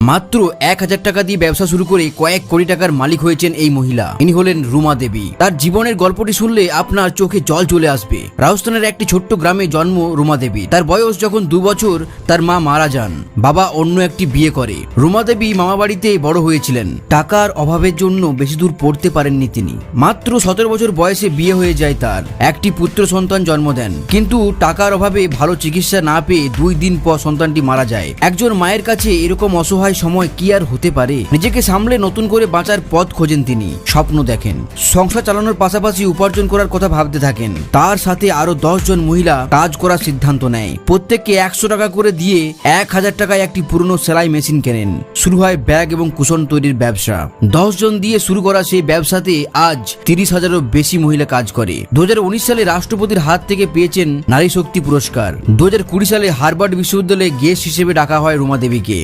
মাত্র 1000 টাকা দিয়ে ব্যবসা শুরু করে কয়েক কোটি টাকার মালিক হয়েছেন এই মহিলা। ইনি হলেন রুমা দেবী। তার জীবনের গল্পটি শুনলে আপনার চোখে জল চলে আসবে। রাজস্থানের একটি ছোট্ট গ্রামে জন্ম রুমা দেবী। তার বয়স যখন 2 বছর তার মা মারা যান। বাবা অন্য একটি বিয়ে করে। রুমা দেবী মামা বাড়িতে বড় হয়েছিলেন। টাকার অভাবের জন্য বেশি দূর পড়তে পারেননি তিনি। মাত্র 17 বছর বয়সে বিয়ে হয়ে যায় তার। একটি পুত্র সন্তান জন্ম দেন, কিন্তু টাকার অভাবে ভালো চিকিৎসা না পেয়ে 2 দিন পর সন্তানটি মারা যায়। একজন মায়ের কাছে এরকম অসহায় সময় কি আর হতে পারে। নিজেকে সামলে নতুন করে বাঁচার পথ খোঁজেন তিনি, স্বপ্ন দেখেন। সংসার চালানোর পাশাপাশি উপার্জন করার কথা ভাবতে থাকেন। তার সাথে আরো 10 জন মহিলা কাজ করার সিদ্ধান্ত নেয়। প্রত্যেককে 100 টাকা করে দিয়ে 1000 টাকায় একটি পুরনো সেলাই মেশিন কেনেন। শুরু হয় ব্যাগ এবং কুশন তৈরির ব্যবসা। 10 জন দিয়ে শুরু করা সেই ব্যবসাতে আজ 30,000-এরও বেশি মহিলা কাজ করে। 2019 সালে রাষ্ট্রপতির হাত থেকে পেয়েছেন নারী শক্তি পুরস্কার। 2020 সালে হার্ভার্ড বিশ্ববিদ্যালয়ে গেস্ট হিসেবে ডাকা হয় রুমা দেবীকে।